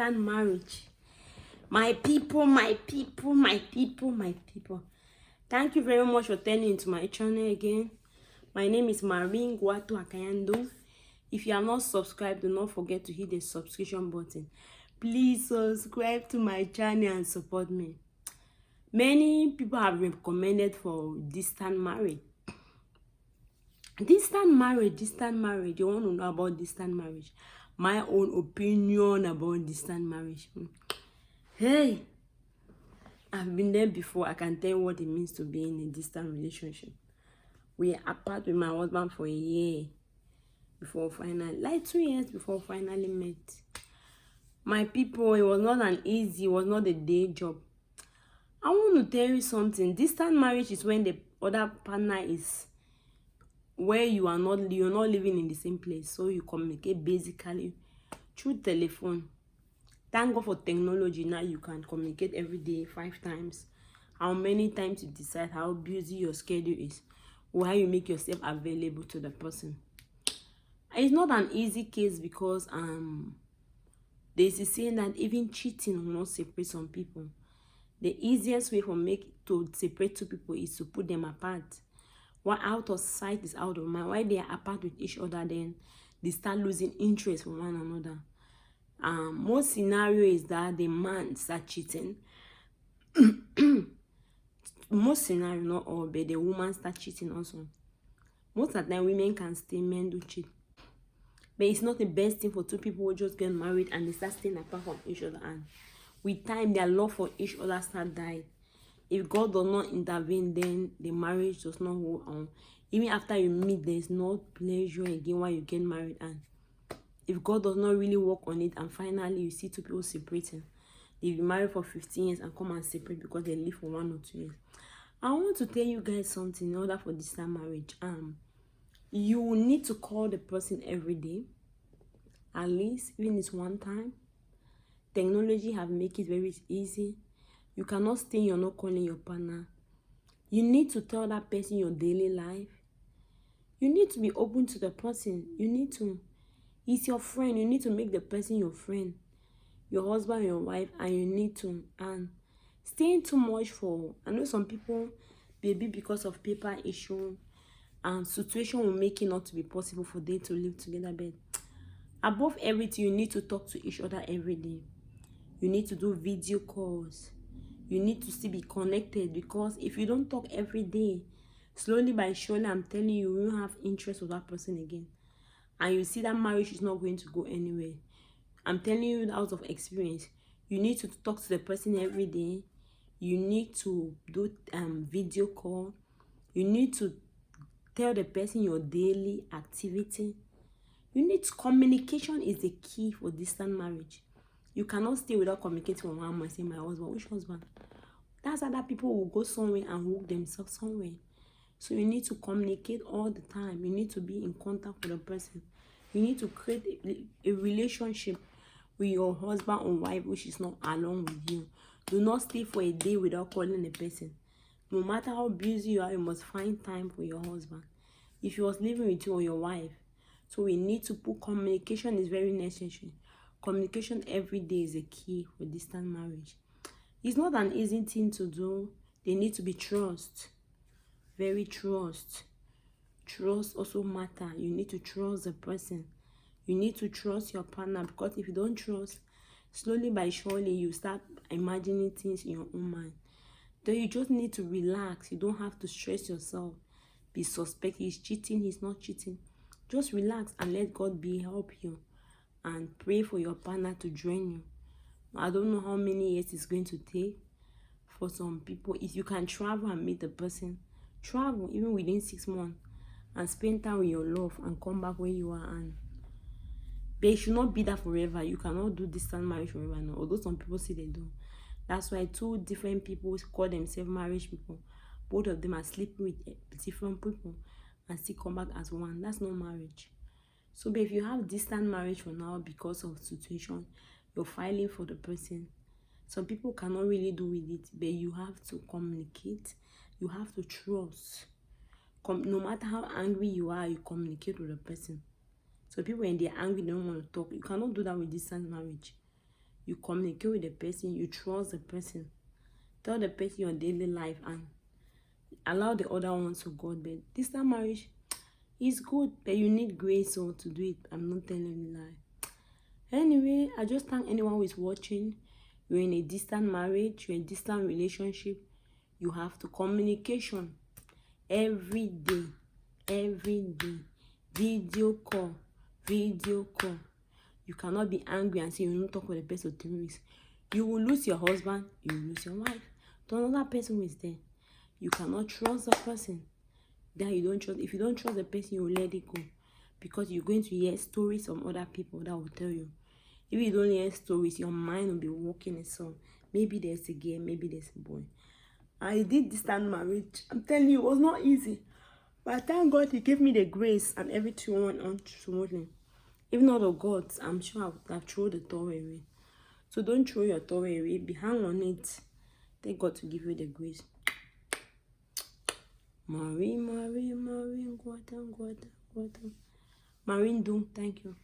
distant marriage. My people, my people, my people, my people. Thank you very much for turning into my channel again. My name is Marine Guato Akayando. If you are not subscribed, do not forget to hit the subscription button. Please subscribe to my channel and support me. Many people have recommended for distant marriage. Distant marriage. You want to know about distant marriage? My own opinion about distant marriage. Hey, I've been there before. I can tell you what it means to be in a distant relationship. We are apart with my husband for a year before finally, like 2 years before finally met. My people, it was not it was not a day job. I want to tell you something. Distant marriage is when the other partner is where you're not living in the same place, so you communicate basically through telephone. Thank God for technology. Now you can communicate every day 5 times. How many times you decide, how busy your schedule is, or how you make yourself available to the person. It's not an easy case because there's a saying that even cheating will not separate some people. The easiest way to separate two people is to put them apart. What out of sight is out of mind. While they are apart with each other, then they start losing interest for one another. Most scenario is that the man start cheating. Most scenario, not all, but the woman start cheating also. Most of the time, women can stay, men do cheat. But it's not the best thing for two people who just get married and they start staying apart from each other. And with time, their love for each other start dying. If God does not intervene, then the marriage does not go on. Even after you meet, there's no pleasure again while you get married. And if God does not really work on it, and finally you see two people separating, they've been married for 15 years and come and separate because they live for 1 or 2 years. I want to tell you guys something in order for this time marriage. You need to call the person every day, at least even it's 1 time. Technology have make it very easy. You cannot stay, you're not calling your partner. You need to tell that person your daily life. You need to be open to the person. He's your friend. You need to make the person your friend, your husband, your wife, and you need to. And staying too much I know some people, maybe because of paper issue and situation will make it not to be possible for them to live together. But above everything, you need to talk to each other every day. You need to do video calls. You need to still be connected, because if you don't talk every day, slowly by surely, I'm telling you, you won't have interest with that person again. And you see that marriage is not going to go anywhere. I'm telling you out of experience. You need to talk to the person every day. You need to do video call. You need to tell the person your daily activity. Communication is the key for distant marriage. You cannot stay without communicating with one man, saying, my husband. Which husband? That's other people will go somewhere and hook themselves somewhere. So you need to communicate all the time. You need to be in contact with the person. You need to create a relationship with your husband or wife which is not alone with you. Do not stay for a day without calling the person. No matter how busy you are, you must find time for your husband. If he was living with you or your wife. So we need to put communication is very necessary. Communication every day is a key for distant marriage. It's not an easy thing to do. There need to be trust. Very trust. Trust also matter. You need to trust the person. You need to trust your partner, because if you don't trust, slowly by surely you start imagining things in your own mind. So you just need to relax. You don't have to stress yourself. Be suspect he's cheating, he's not cheating. Just relax and let God help you. And pray for your partner to join you. I don't know how many years it's going to take for some people. If you can travel and meet the person, travel even within 6 months and spend time with your love and come back where you are. But it should not be that forever. You cannot do distant marriage forever now, although some people say they do. That's why 2 different people call themselves marriage people. Both of them are sleeping with different people and still come back as one. That's not marriage. So but if you have distant marriage for now because of situation, you're filing for the person. Some people cannot really do with it, but you have to communicate. You have to trust. No matter how angry you are, you communicate with the person. So people, when they're angry, they don't want to talk. You cannot do that with distant marriage. You communicate with the person, you trust the person. Tell the person your daily life and allow the other ones to God. But distant marriage is good, but you need grace to do it. I'm not telling you lie. Anyway, I just thank anyone who is watching. You're in a distant marriage, you're in a distant relationship. You have to communication every day. Video call. You cannot be angry and say you don't talk with the person 3 weeks. You will lose your husband, you will lose your wife. The another person who is there. You cannot trust the person that you don't trust. If you don't trust the person, you will let it go, because you're going to hear stories from other people that will tell you. If you don't hear stories, your mind will be walking a song. Maybe there's a girl, maybe there's a boy. I did distant marriage. I'm telling you, it was not easy. But thank God he gave me the grace and everything went on smoothly. If not of God, I'm sure I would have thrown the towel away. So don't throw your towel away. Be hang on it. Thank God to give you the grace. Marie, guata. Marine Doom, thank you.